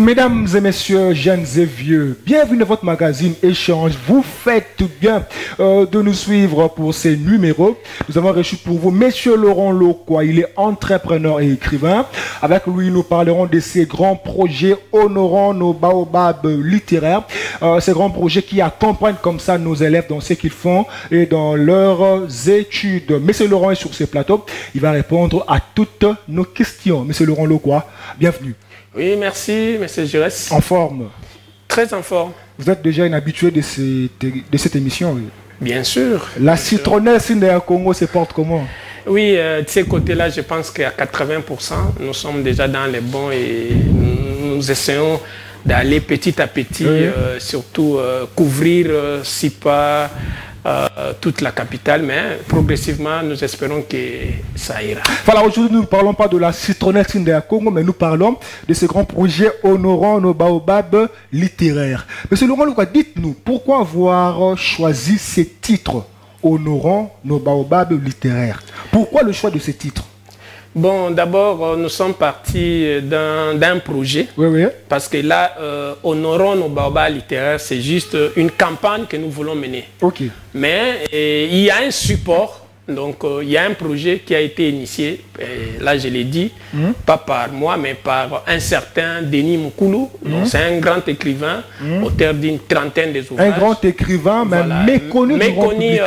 Mesdames et messieurs, jeunes et vieux, bienvenue dans votre magazine Échange. Vous faites bien de nous suivre pour ces numéros. Nous avons reçu pour vous Monsieur Laurent Lokwa. Il est entrepreneur et écrivain. Avec lui, nous parlerons de ces grands projets honorant nos baobabs littéraires. Ces grands projets qui accompagnent comme ça nos élèves dans ce qu'ils font et dans leurs études. Monsieur Laurent est sur ce plateau. Il va répondre à toutes nos questions. Monsieur Laurent Lokwa, bienvenue. Oui, merci, monsieur Giresse. En forme? Très en forme. Vous êtes déjà un habitué de cette émission, oui? Bien sûr. La citronnelle Sindea Congo se porte comment? Oui, de ces côtés-là, je pense qu'à 80%, nous sommes déjà dans les bons et nous essayons d'aller petit à petit, oui. Surtout couvrir, si pas toute la capitale, mais progressivement, nous espérons que ça ira. Voilà, aujourd'hui, nous ne parlons pas de la citronnelle Sindea Congo, mais nous parlons de ce grand projet honorant nos baobabs littéraires. Monsieur Laurent Lokwa, dites-nous, pourquoi avoir choisi ce titre honorant nos baobabs littéraires? Pourquoi le choix de ce titre? Bon, d'abord, nous sommes partis d'un projet. Oui, oui. Parce que là, honorons nos baobabs littéraires, c'est juste une campagne que nous voulons mener. Ok. Mais il y a un support, donc il y a un projet qui a été initié, et là je l'ai dit, pas par moi, mais par un certain Denis Moukoulou. C'est un grand écrivain, auteur d'une trentaine d'ouvrages. Un grand écrivain, mais voilà, méconnu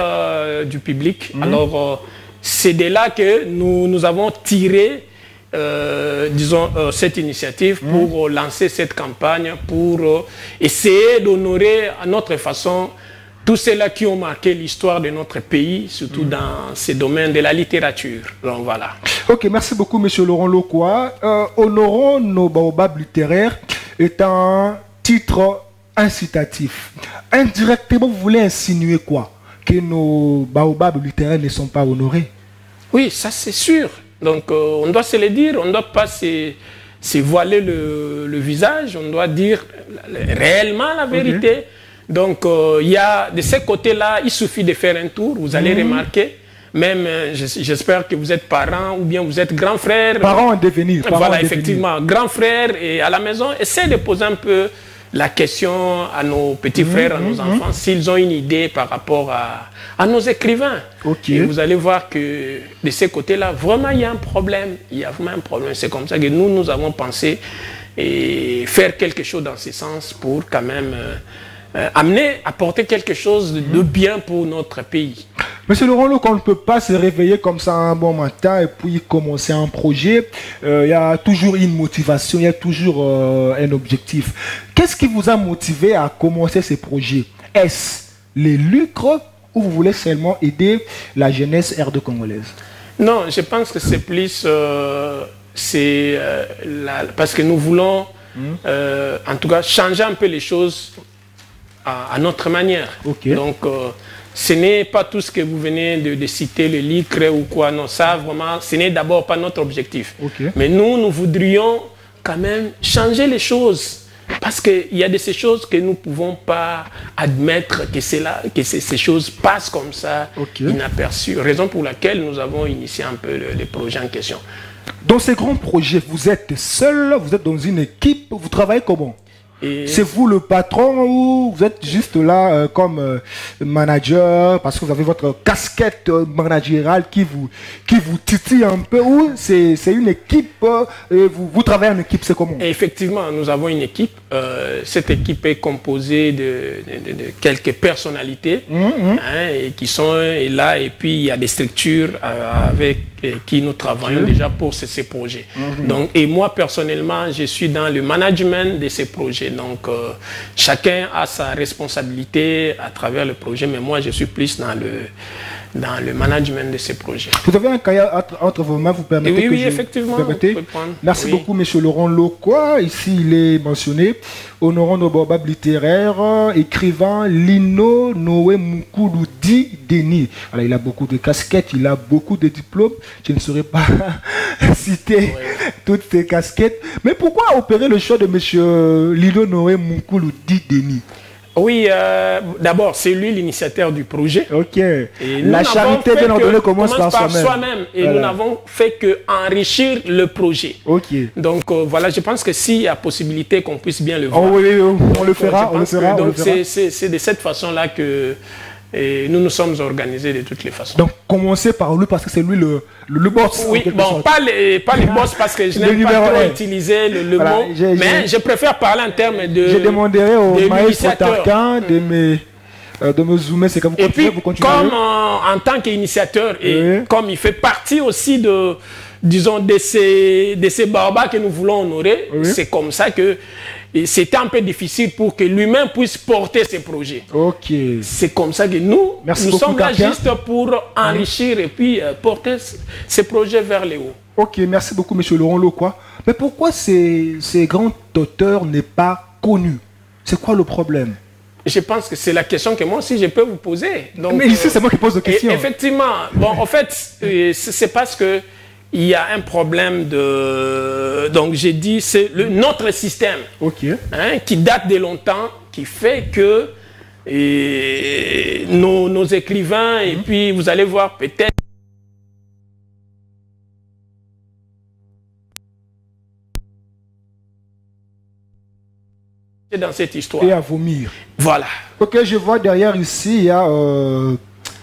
du public. Alors, c'est de là que nous avons tiré, disons, cette initiative pour lancer cette campagne, pour essayer d'honorer à notre façon tous ceux-là qui ont marqué l'histoire de notre pays, surtout dans ces domaines de la littérature. Donc voilà. Ok, merci beaucoup, monsieur Laurent Lokwa. Honorons nos baobabs littéraires est un titre incitatif. Indirectement, vous voulez insinuer quoi? Que nos baobabs littéraires ne sont pas honorés? Oui, ça c'est sûr. Donc on doit se le dire, on ne doit pas se voiler le visage, on doit dire réellement la vérité. Okay. Donc il y a de ces côtés-là, il suffit de faire un tour, vous allez remarquer. Même, j'espère que vous êtes parents ou bien vous êtes grand frère. Parents en devenir. Voilà, effectivement, grand frère et à la maison, essayez de poser un peu la question à nos petits frères, à nos enfants, s'ils ont une idée par rapport à nos écrivains. Okay. Et vous allez voir que de ces côtés-là, vraiment, il y a un problème. Il y a vraiment un problème. C'est comme ça que nous avons pensé et faire quelque chose dans ce sens pour quand même apporter quelque chose de bien pour notre pays. Monsieur Laurent Lokwa, on ne peut pas se réveiller comme ça un bon matin et puis commencer un projet. Il y a toujours une motivation, il y a toujours un objectif. Qu'est-ce qui vous a motivé à commencer ce projet? Est-ce les lucres ou vous voulez seulement aider la jeunesse RD-congolaise? Non, je pense que c'est plus... parce que nous voulons, en tout cas, changer un peu les choses à notre manière. Okay. Donc... ce n'est pas tout ce que vous venez de citer, le LICRE ou quoi, non, ça vraiment, ce n'est d'abord pas notre objectif. Okay. Mais nous voudrions quand même changer les choses. Parce qu'il y a de ces choses que nous ne pouvons pas admettre que ces choses passent comme ça, inaperçues. Raison pour laquelle nous avons initié un peu les projets en question. Dans ces grands projets, vous êtes seul, vous êtes dans une équipe, vous travaillez comment? C'est vous le patron ou vous êtes juste là comme manager parce que vous avez votre casquette managériale qui vous titille un peu, ou c'est une équipe, vous travaillez en équipe, c'est comment? Effectivement, nous avons une équipe. Cette équipe est composée de quelques personnalités et qui sont là, et puis il y a des structures avec qui nous travaillons déjà pour ces projets. Donc, et moi personnellement, je suis dans le management de ces projets. Donc, chacun a sa responsabilité à travers le projet, mais moi, je suis plus dans le management de ces projets. Vous avez un cahier entre vos mains, vous permettez? Oui, effectivement. Merci beaucoup, monsieur Laurent Lokwa. Ici, il est mentionné. Honorant nos baobabs littéraires, écrivain Lino Noé Moukoulou Denis. Alors, il a beaucoup de casquettes, il a beaucoup de diplômes. Je ne saurais pas citer toutes ces casquettes. Mais pourquoi opérer le choix de monsieur Lino Noé Moukoulou Denis? Oui, d'abord, c'est lui l'initiateur du projet. Ok. La charité, bien ordonnée, commence par soi-même. Et voilà. Nous n'avons fait qu'enrichir le projet. Ok. Donc, voilà, je pense que s'il y a possibilité qu'on puisse bien le voir. Oh, oui, on le fera, on le fera. Donc, c'est de cette façon-là que nous nous sommes organisés de toutes les façons. Donc, commencez par lui parce que c'est lui le boss. Oui, bon, pas les boss parce que je n'aime pas trop utiliser le mot, mais je préfère parler en termes de... Je demanderai au maître Tarquin de me zoomer, c'est comme vous continuez. Et puis, comme en tant qu'initiateur, et comme il fait partie aussi de, disons, de ces barbares que nous voulons honorer, c'est comme ça que c'était un peu difficile pour que lui-même puisse porter ses projets. Ok. C'est comme ça que nous sommes là juste pour enrichir et puis porter ces projets vers les hauts. Ok, merci beaucoup, monsieur Laurent Lokwa. Mais pourquoi ces grands auteurs n'est pas connu? C'est quoi le problème? Je pense que c'est la question que moi aussi je peux vous poser. Donc, mais ici, c'est moi qui pose la question. Effectivement. Bon, en fait, c'est parce que il y a un problème de... Donc, j'ai dit, c'est notre système qui date de longtemps, qui fait que nos écrivains, et puis vous allez voir peut-être... dans cette histoire. Et à vomir. Voilà. Ok, je vois derrière ici, il y a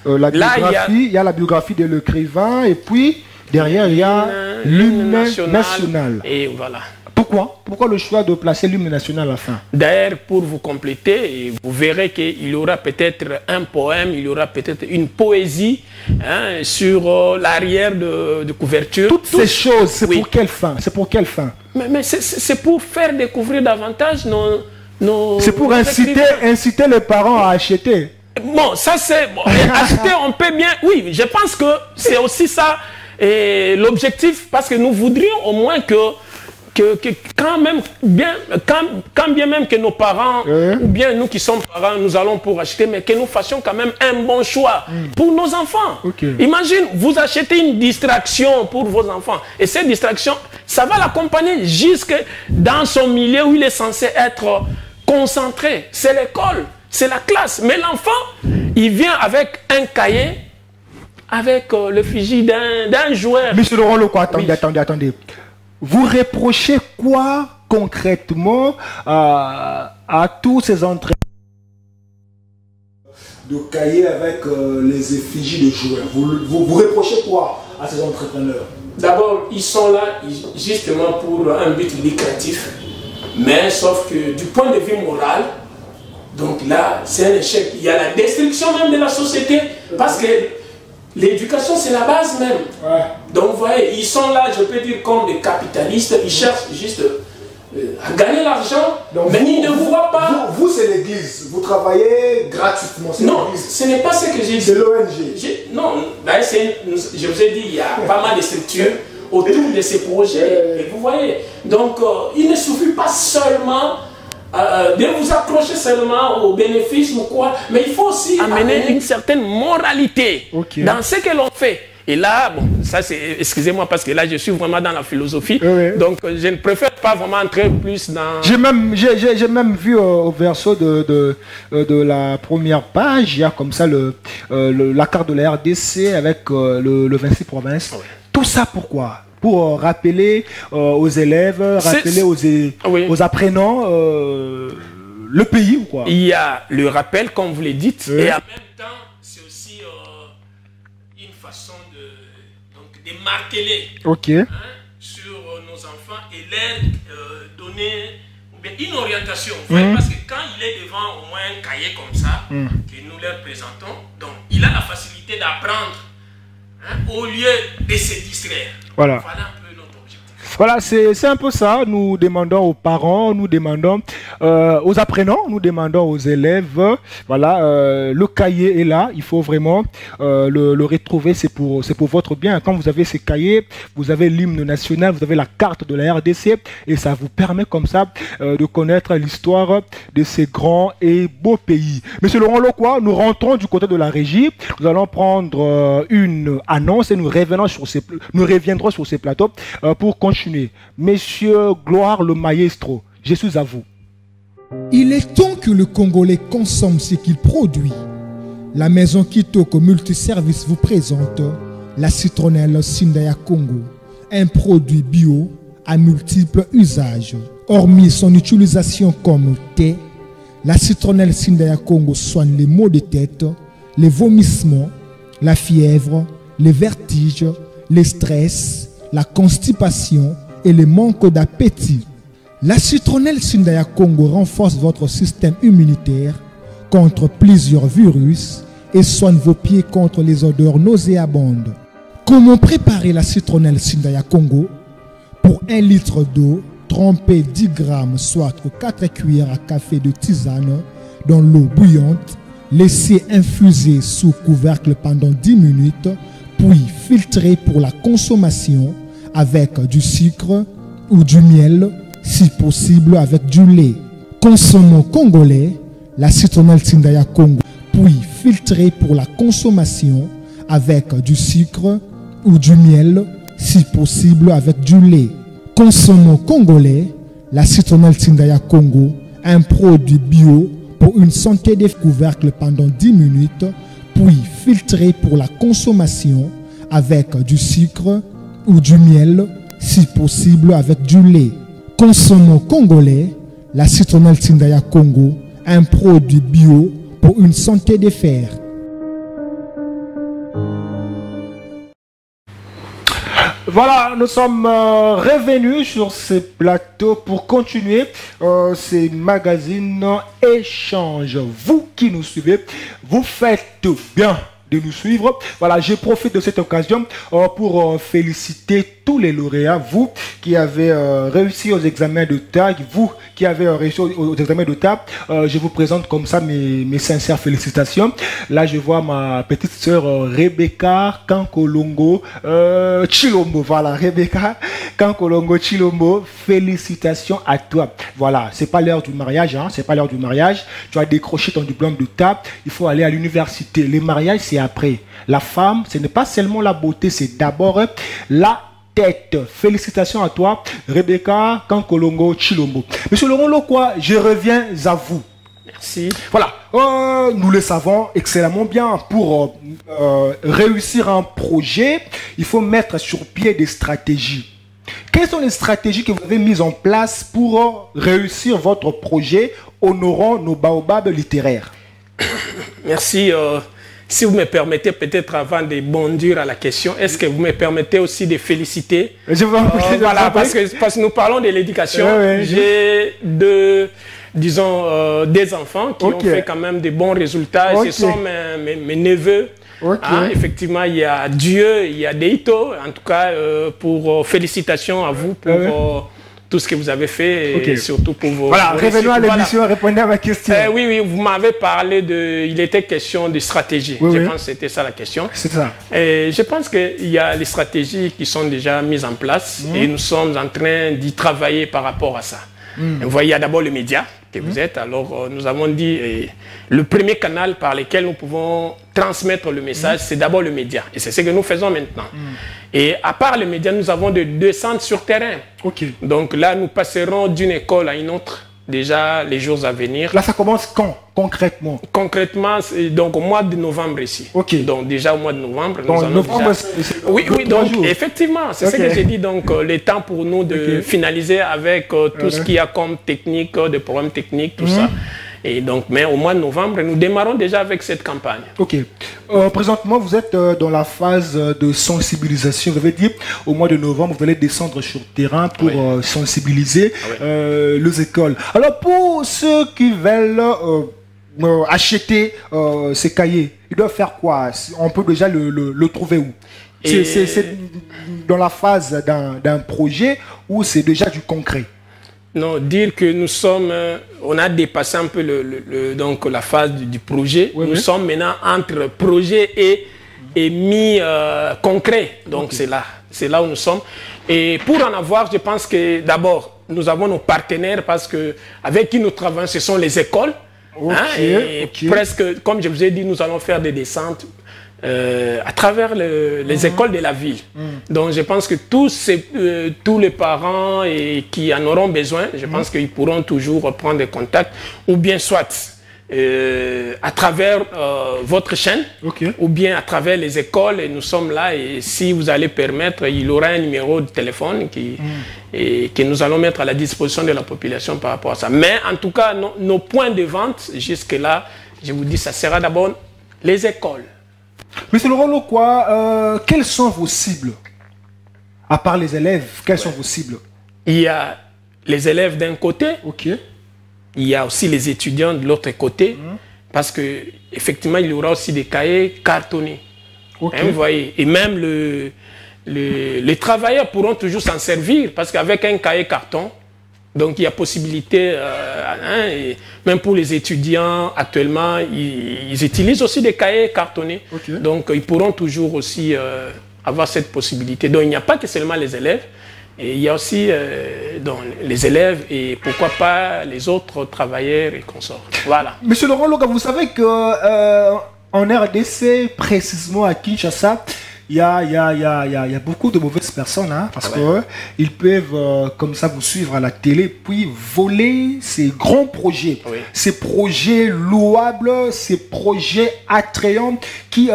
la biographie, il y a la biographie de l'écrivain, et puis... derrière, il y a l'hymne national. Et voilà. Pourquoi le choix de placer l'hymne national à la fin? D'ailleurs, pour vous compléter, vous verrez qu'il y aura peut-être un poème, il y aura peut-être une poésie sur l'arrière de couverture. Toutes ces choses, c'est pour quelle fin? C'est pour quelle fin? Mais c'est pour faire découvrir davantage nos c'est pour inciter les parents à acheter. Bon, ça c'est... Bon, acheter, on peut bien... Oui, je pense que c'est aussi ça... Et l'objectif, parce que nous voudrions au moins que quand bien même que nos parents, ou bien nous qui sommes parents, nous allons pour acheter, mais que nous fassions quand même un bon choix pour nos enfants. Imagine, vous achetez une distraction pour vos enfants, et cette distraction, ça va l'accompagner jusque dans son milieu où il est censé être concentré. C'est l'école, c'est la classe, mais l'enfant, il vient avec un cahier, avec le fusil d'un joueur. Monsieur Laurent Lokwa, attendez. Vous reprochez quoi concrètement à tous ces entraîneurs de cahiers avec les effigies de joueurs? Vous reprochez quoi à ces entrepreneurs? D'abord, ils sont là justement pour un but lucratif, mais sauf que du point de vue moral, donc là, c'est un échec. Il y a la destruction même de la société, parce que l'éducation, c'est la base même. Donc, vous voyez, ils sont là, je peux dire, comme des capitalistes. Ils cherchent juste à gagner l'argent, mais ils ne voient pas... Vous c'est l'église. Vous travaillez gratuitement. Non, ce n'est pas ce que j'ai dit. C'est l'ONG. Non, je vous ai dit, il y a pas mal de structures autour de ces projets. Et vous voyez, donc, il ne suffit pas seulement... de vous approcher seulement au bénéfice ou quoi, mais il faut aussi amener une certaine moralité dans ce que l'on fait. Et là, bon, ça c'est, excusez-moi parce que là je suis vraiment dans la philosophie, donc je ne préfère pas vraiment entrer plus dans... J'ai même vu au verso de la première page, il y a comme ça la carte de la RDC avec le 26 provinces. Tout ça pourquoi? Pour rappeler aux élèves, rappeler aux apprenants le pays ou quoi? Il y a le rappel, comme vous le dites, et en même temps, c'est aussi une façon de marquer sur nos enfants et leur donner une orientation. Parce que quand il est devant au moins un cahier comme ça, que nous leur présentons, donc il a la facilité d'apprendre au lieu de se distraire. Voilà. Voilà un peu notre objectif. Voilà, c'est un peu ça. Nous demandons aux parents, nous demandons aux apprenants, nous demandons aux élèves. Voilà, le cahier est là. Il faut vraiment le retrouver. C'est pour votre bien. Quand vous avez ces cahiers, vous avez l'hymne national, vous avez la carte de la RDC, et ça vous permet comme ça de connaître l'histoire de ces grands et beaux pays. Monsieur Laurent Lokwa, nous rentrons du côté de la régie. Nous allons prendre une annonce et nous reviendrons sur ces plateaux pour continuer. Monsieur Gloire le Maestro, je suis à vous. Il est temps que le Congolais consomme ce qu'il produit. La maison Kitoko Multiservice vous présente la citronnelle Sindaya Congo, un produit bio à multiples usages. Hormis son utilisation comme thé, la citronnelle Sindaya Congo soigne les maux de tête, les vomissements, la fièvre, les vertiges, les stress, la constipation et le manque d'appétit. La citronnelle Sindaya Congo renforce votre système immunitaire contre plusieurs virus et soigne vos pieds contre les odeurs nauséabondes. Comment préparer la citronnelle Sindaya Congo? Pour 1 litre d'eau, trempez 10 grammes, soit 4 cuillères à café de tisane dans l'eau bouillante. Laissez infuser sous couvercle pendant 10 minutes, puis filtrez pour la consommation avec du sucre ou du miel, si possible avec du lait. Consommons congolais, la citronnelle Sindaya Congo, puis filtrez pour la consommation avec du sucre ou du miel, si possible avec du lait. Consommons congolais, la citronnelle Sindaya Congo, un produit bio pour une santé des couvercles pendant 10 minutes, puis filtrez pour la consommation avec du sucre ou du miel, si possible avec du lait. Consommons congolais, la citronnelle Sindaya Congo, un produit bio pour une santé des fers. Voilà, nous sommes revenus sur ce plateau pour continuer ces magazines échanges. Vous qui nous suivez, vous faites bien de nous suivre. Voilà, je profite de cette occasion pour féliciter tous les lauréats, vous qui avez réussi aux examens d'État, vous qui avez réussi aux examens d'État. Je vous présente comme ça mes sincères félicitations. Là, je vois ma petite sœur Rebecca Kankolongo Chilombo. Voilà, Rebecca Kankolongo Chilombo, félicitations à toi. Voilà, c'est pas l'heure du mariage, hein, c'est pas l'heure du mariage. Tu as décroché ton diplôme d'État, il faut aller à l'université. Les mariages, c'est après. La femme, ce n'est pas seulement la beauté, c'est d'abord la tête. Félicitations à toi, Rebecca Kankolongo Chilombo. Monsieur Laurent Lokwa, je reviens à vous. Merci. Voilà, nous le savons excellemment bien. Pour réussir un projet, il faut mettre sur pied des stratégies. Quelles sont les stratégies que vous avez mises en place pour réussir votre projet honorant nos baobabs littéraires? Merci. Si vous me permettez, peut-être avant de bondir à la question, est-ce que vous me permettez aussi de féliciter? Voilà, parce que nous parlons de l'éducation. J'ai des enfants qui ont fait quand même de bons résultats. Ce sont mes neveux. Hein, effectivement, il y a Dieu, il y a Deito. En tout cas, pour félicitations à vous pour tout ce que vous avez fait et surtout pour vos... Voilà, revenons à l'émission, répondez à ma question. Oui, vous m'avez parlé de... Il était question de stratégie. Je pense que c'était ça la question. C'est ça. Et je pense qu'il y a les stratégies qui sont déjà mises en place et nous sommes en train d'y travailler par rapport à ça. Vous voyez, il y a d'abord le média que vous êtes. Alors, nous avons dit, le premier canal par lequel nous pouvons transmettre le message, c'est d'abord le média. Et c'est ce que nous faisons maintenant. Et à part les médias, nous avons des descentes sur terrain. Donc là, nous passerons d'une école à une autre, déjà les jours à venir. Là, ça commence quand, concrètement? Concrètement, donc au mois de novembre ici. Donc déjà au mois de novembre, nous allons novembre, déjà... Oui, donc effectivement, c'est ce que j'ai dit. Donc le temps pour nous de finaliser avec tout ce qu'il y a comme technique, des problèmes techniques, tout ça. Et donc, mais au mois de novembre, nous démarrons déjà avec cette campagne. Présentement, vous êtes dans la phase de sensibilisation. Vous avez dit, au mois de novembre, vous allez descendre sur le terrain pour sensibiliser les écoles. Alors, pour ceux qui veulent acheter ces cahiers, ils doivent faire quoi? On peut déjà le trouver où? C'est dans la phase d'un projet ou c'est déjà du concret? Non, dire que nous sommes, on a dépassé un peu donc la phase du projet. Nous sommes maintenant entre projet et concret. Donc c'est là où nous sommes. Et pour en avoir, je pense que d'abord, nous avons nos partenaires parce que avec qui nous travaillons, ce sont les écoles. Presque, comme je vous ai dit, nous allons faire des descentes à travers les écoles de la ville. Donc je pense que tous les parents qui en auront besoin, je pense qu'ils pourront toujours prendre des contacts, ou bien soit à travers votre chaîne, ou bien à travers les écoles, et nous sommes là, et si vous allez permettre, il y aura un numéro de téléphone que nous allons mettre à la disposition de la population par rapport à ça. Mais en tout cas, nos points de vente, jusque-là, je vous dis, ça sera d'abord les écoles. Monsieur Laurent Lokwa, quelles sont vos cibles? À part les élèves, quelles sont vos cibles? Il y a les élèves d'un côté. Il y a aussi les étudiants de l'autre côté, parce que effectivement il y aura aussi des cahiers cartonnés. Hein, vous voyez, et même les travailleurs pourront toujours s'en servir, parce qu'avec un cahier carton, donc il y a possibilité, et même pour les étudiants actuellement, ils utilisent aussi des cahiers cartonnés. Donc ils pourront toujours aussi avoir cette possibilité. Donc il n'y a pas que seulement les élèves. Et il y a aussi donc, les élèves et pourquoi pas les autres travailleurs et consorts. Voilà. Monsieur Laurent Loga, vous savez qu'en RDC, précisément à Kinshasa, il y a beaucoup de mauvaises personnes, hein, parce qu'ils peuvent comme ça vous suivre à la télé, puis voler ces grands projets, ces projets louables, ces projets attrayants qui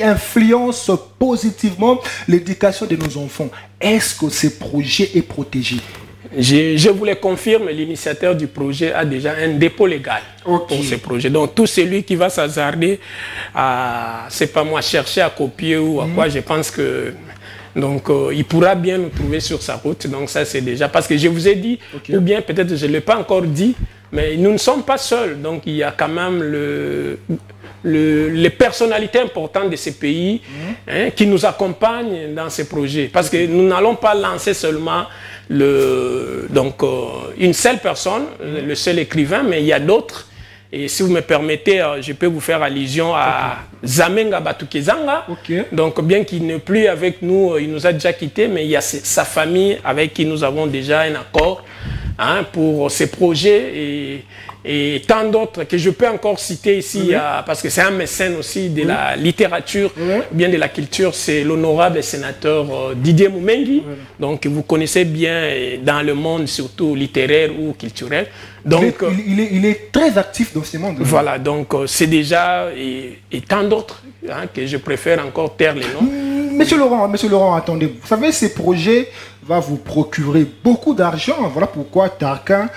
influencent positivement l'éducation de nos enfants. Est-ce que ce projet est protégé? Je vous le confirme, l'initiateur du projet a déjà un dépôt légal pour ce projet. Donc tout celui qui va s'hasarder à, c'est pas moi, chercher à copier ou à quoi, je pense que donc il pourra bien nous trouver sur sa route. Donc ça c'est déjà, parce que je vous ai dit, ou bien peut-être je ne l'ai pas encore dit, mais nous ne sommes pas seuls. Donc il y a quand même les personnalités importantes de ces pays qui nous accompagnent dans ces projets. Parce que nous n'allons pas lancer seulement une seule personne, le seul écrivain, mais il y a d'autres. Et si vous me permettez, je peux vous faire allusion à Zamenga Batukezanga. Donc bien qu'il n'est plus avec nous, il nous a déjà quittés, mais il y a sa famille avec qui nous avons déjà un accord pour ces projets et tant d'autres que je peux encore citer ici, parce que c'est un mécène aussi de la littérature, bien de la culture, c'est l'honorable sénateur Didier Moumengi, donc vous connaissez bien dans le monde, surtout littéraire ou culturel. Donc, il est très actif dans ce monde. Voilà, donc c'est déjà, et tant d'autres que je préfère encore taire les noms. Monsieur Laurent, attendez, vous savez, ces projets va vous procurer beaucoup d'argent. Voilà pourquoi Tarquin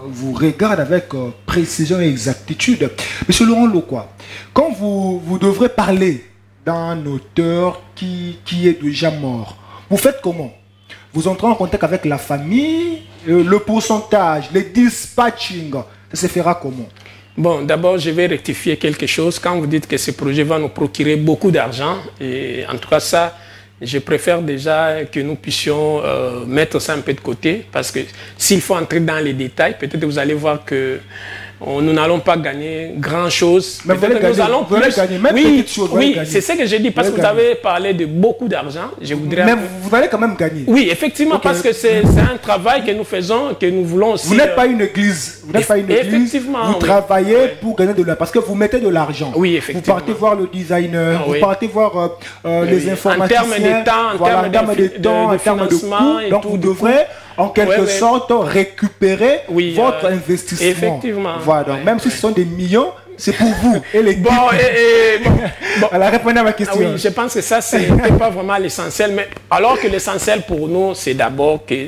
vous regarde avec précision et exactitude. Monsieur Laurent Lokwa, quand vous devrez parler d'un auteur qui est déjà mort, vous faites comment? Vous entrez en contact avec la famille, le pourcentage, les dispatching, ça se fera comment? Bon, d'abord, je vais rectifier quelque chose. Quand vous dites que ce projet va nous procurer beaucoup d'argent, et en tout cas ça, je préfère déjà que nous puissions mettre ça un peu de côté, parce que s'il faut entrer dans les détails, peut-être vous allez voir que nous n'allons pas gagner grand-chose. Mais vous allez gagner, même petite chose. Oui, c'est ce que j'ai dit, parce que vous avez parlé de beaucoup d'argent. Mais vous allez quand même gagner. Oui, effectivement, parce que c'est un travail que nous faisons, que nous voulons aussi... Vous n'êtes pas une église. Vous n'êtes pas une église. Effectivement. Vous travaillez pour gagner de l'argent, parce que vous mettez de l'argent. Oui, effectivement. Vous partez voir le designer, vous partez voir les informaticiens. En termes de temps, en termes de financement, donc vous devrez en quelque sorte récupérer votre investissement. Effectivement. Voilà, donc même si ce sont des millions, c'est pour vous et les Alors répondez à ma question. Oui, je pense que ça, c'est pas vraiment l'essentiel, mais alors que l'essentiel pour nous, c'est d'abord que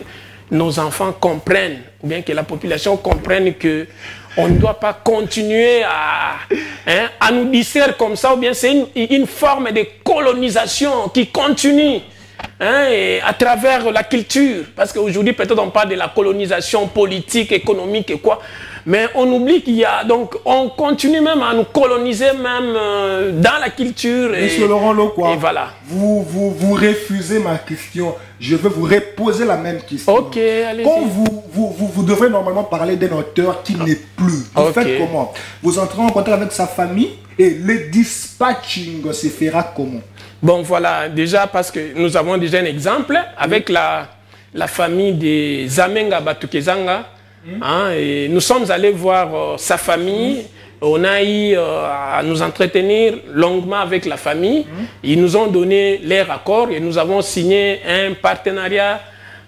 nos enfants comprennent, ou bien que la population comprenne que on ne doit pas continuer à nous distraire comme ça, ou bien c'est une forme de colonisation qui continue. Et à travers la culture, parce qu'aujourd'hui peut-être on parle de la colonisation politique, économique et quoi, mais on oublie qu'il y a, donc on continue même à nous coloniser même dans la culture. Monsieur Laurent Lokwa, et voilà. Vous refusez ma question, je vais vous reposer la même question. Ok, allez-y. Quand vous devrez normalement parler d'un auteur qui n'est plus, vous faites comment? Vous entrez en contact avec sa famille et le dispatching se fera comment? Bon, voilà, déjà parce que nous avons déjà un exemple avec la famille de Zamenga Batukezanga. Et nous sommes allés voir sa famille on a eu à nous entretenir longuement avec la famille. Ils nous ont donné leur accord et nous avons signé un partenariat,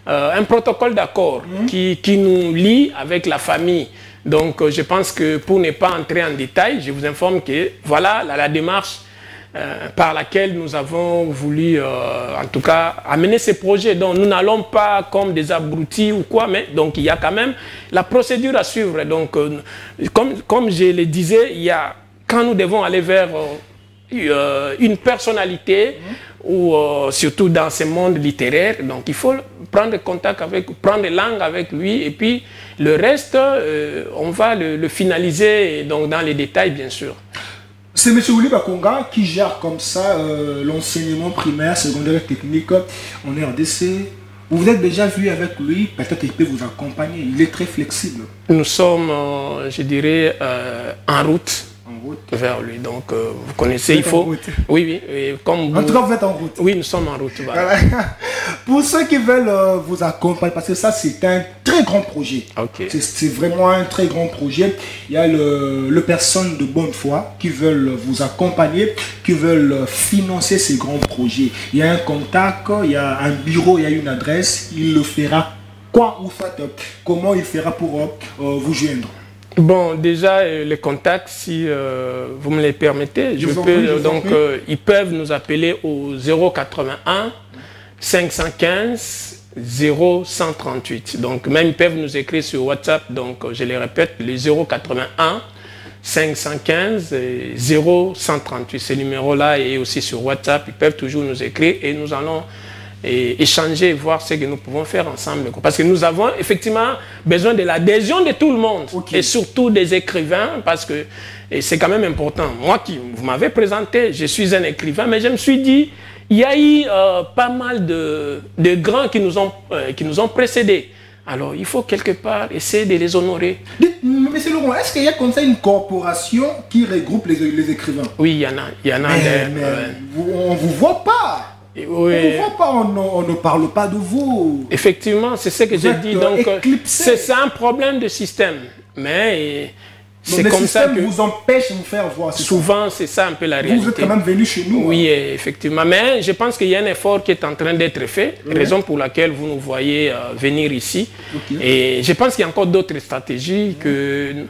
un protocole d'accord qui nous lie avec la famille. Donc, je pense que pour ne pas entrer en détail, je vous informe que voilà la démarche par laquelle nous avons voulu, en tout cas, amener ces projets. Donc, nous n'allons pas comme des abrutis ou quoi, mais donc il y a quand même la procédure à suivre. Donc, comme je le disais, il y a, quand nous devons aller vers une personnalité, ou surtout dans ce monde littéraire, donc il faut prendre contact avec, prendre langue avec lui, et puis le reste, on va le finaliser donc dans les détails, bien sûr. C'est M. Willy Bakonga qui gère comme ça l'enseignement primaire, secondaire, technique en RDC. Vous vous êtes déjà vu avec lui, peut-être qu'il peut vous accompagner. Il est très flexible. Nous sommes, je dirais, en route vers lui. Donc, vous connaissez, il faut... Oui, comme en tout cas, vous êtes en route. Oui, nous sommes en route. Voilà. Pour ceux qui veulent vous accompagner, parce que ça, c'est un très grand projet. Okay. C'est vraiment un très grand projet. Il y a le personnes de bonne foi qui veulent vous accompagner, qui veulent financer ces grands projets. Il y a un contact, il y a un bureau, il y a une adresse. Il le fera quoi ou soit, comment il fera pour vous joindre? Bon, déjà, les contacts, si vous me les permettez, ils peuvent nous appeler au 081 515 0138. Donc, même ils peuvent nous écrire sur WhatsApp. Donc, je les répète, le 081 515 0138. Ce numéro-là est aussi sur WhatsApp. Ils peuvent toujours nous écrire et nous allons échanger, voir ce que nous pouvons faire ensemble. Parce que nous avons effectivement besoin de l'adhésion de tout le monde, et surtout des écrivains, parce que c'est quand même important. Moi, vous m'avez présenté, je suis un écrivain, mais je me suis dit, il y a eu pas mal de grands qui nous ont précédés. Alors, il faut quelque part essayer de les honorer. Monsieur Laurent, est-ce qu'il y a comme ça une corporation qui regroupe les écrivains? Oui, il y en a. Mais on ne vous voit pas. Oui. On ne voit pas, on ne parle pas de vous. Effectivement, c'est ce que j'ai dit. Donc, c'est un problème de système. Mais c'est comme ça que vous empêche de vous faire voir. Souvent, c'est ça un peu la réalité. Vous êtes quand même venu chez nous. Oui, effectivement. Mais je pense qu'il y a un effort qui est en train d'être fait, raison pour laquelle vous nous voyez venir ici. Et je pense qu'il y a encore d'autres stratégies que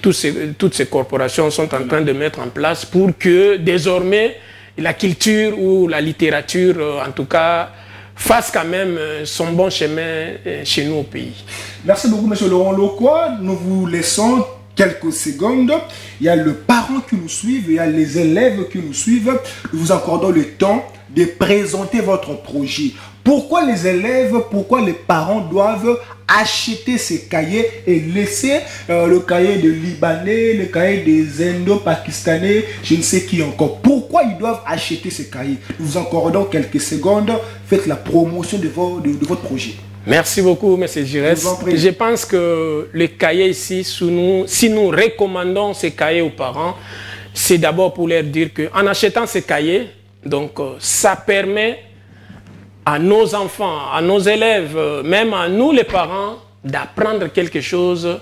toutes ces corporations sont en train de mettre en place pour que désormais la culture ou la littérature, en tout cas, fasse quand même son bon chemin chez nous au pays. Merci beaucoup, M. Laurent Lokwa. Nous vous laissons quelques secondes. Il y a le parent qui nous suit, il y a les élèves qui nous suivent. Nous vous accordons le temps de présenter votre projet. Pourquoi les élèves, pourquoi les parents doivent acheter ces cahiers et laisser le cahier des Libanais, le cahier des Indo-Pakistanais, je ne sais qui encore. Pourquoi ils doivent acheter ces cahiers? Nous vous accordons quelques secondes. Faites la promotion de votre projet. Merci beaucoup, M. Giresse. Je pense que les cahiers ici, si nous recommandons ces cahiers aux parents, c'est d'abord pour leur dire qu'en achetant ces cahiers, donc, ça permet à nos enfants, à nos élèves, même à nous les parents, d'apprendre quelque chose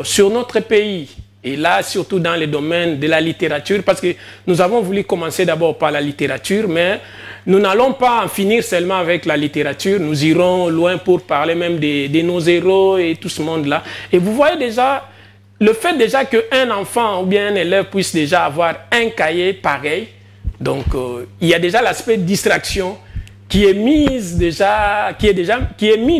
sur notre pays. Et là, surtout dans les domaines de la littérature, parce que nous avons voulu commencer d'abord par la littérature, mais nous n'allons pas en finir seulement avec la littérature. Nous irons loin pour parler même de nos héros et tout ce monde-là. Et vous voyez déjà, le fait déjà qu'un enfant ou bien un élève puisse déjà avoir un cahier pareil, donc il y a déjà l'aspect distraction qui est mis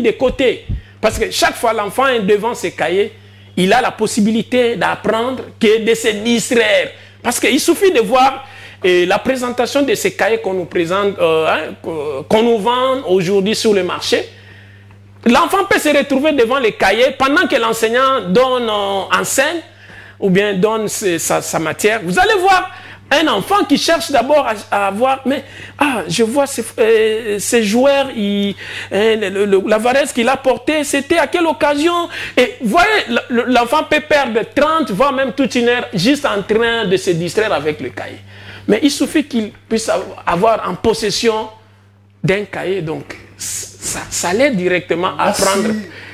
de côté. Parce que chaque fois l'enfant est devant ses cahiers, il a la possibilité d'apprendre que de se distraire. Parce qu'il suffit de voir la présentation de ces cahiers qu'on nous présente, qu'on nous vend aujourd'hui sur le marché. L'enfant peut se retrouver devant les cahiers pendant que l'enseignant enseigne ou bien donne sa matière. Vous allez voir un enfant qui cherche d'abord à avoir, mais je vois ces joueurs, la varese qu'il a portée, c'était à quelle occasion? Et vous voyez, l'enfant peut perdre 30, voire même toute une heure, juste en train de se distraire avec le cahier. Mais il suffit qu'il puisse avoir en possession d'un cahier, donc ça l'aide directement à apprendre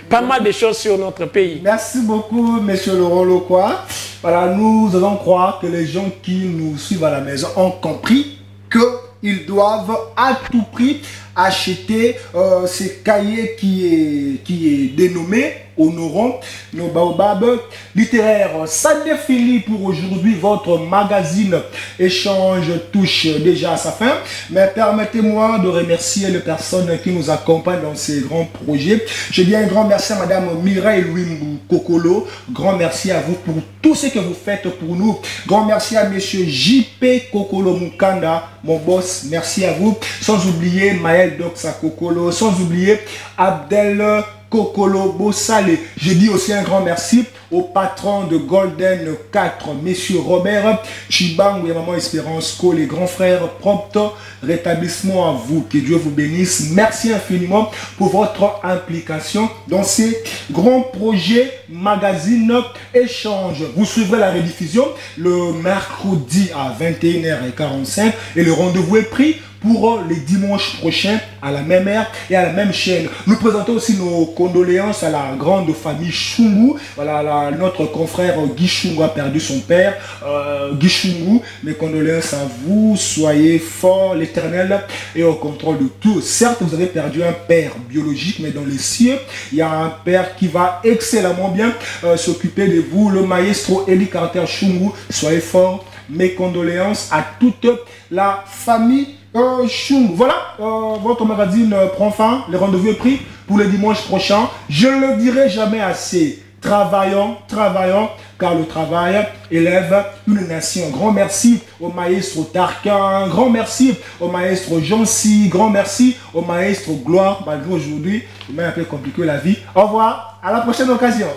pas mal de choses sur notre pays. Merci beaucoup, M. Laurent Lokwa. voilà, nous allons croire que les gens qui nous suivent à la maison ont compris qu'ils doivent à tout prix acheter ce cahier qui est dénommé Honorons nos baobabs littéraires. Ça définit pour aujourd'hui votre magazine Échange touche déjà à sa fin. Mais permettez-moi de remercier les personnes qui nous accompagnent dans ces grands projets. Je dis un grand merci à Madame Mireille Louimbu Kokolo. Grand merci à vous pour tout ce que vous faites pour nous. Grand merci à Monsieur JP Kokolo Mukanda, mon boss. Merci à vous. Sans oublier Maël Doxa Kokolo. Sans oublier Abdel Kokolo Bossale. Je dis aussi un grand merci au patron de Golden 4, Messieurs Robert Chibang et Maman Espérance Co, les grands frères, prompt rétablissement à vous. Que Dieu vous bénisse. Merci infiniment pour votre implication dans ces grands projets magazine échange. Vous suivrez la rediffusion le mercredi à 21h45 et le rendez-vous est pris pour les dimanches prochains à la même heure et à la même chaîne. Nous présentons aussi nos condoléances à la grande famille Chungu. Voilà, notre confrère Guy Chungu a perdu son père. Guy Chungu, mes condoléances à vous. Soyez forts, l'Éternel est au contrôle de tout. Certes, vous avez perdu un père biologique, mais dans les cieux, il y a un père qui va excellemment bien s'occuper de vous. Le maestro Eli Carter Chungu, soyez forts. Mes condoléances à toute la famille Chungu. Voilà, votre magazine prend fin. Le rendez-vous est pris pour le dimanche prochain. Je ne le dirai jamais assez. Travaillons, travaillons, car le travail élève une nation. Un grand merci au maestro Tarquin, un grand merci au maestro Jancy, grand merci au maestro Gloire, malgré aujourd'hui, c'est un peu compliqué la vie. Au revoir, à la prochaine occasion.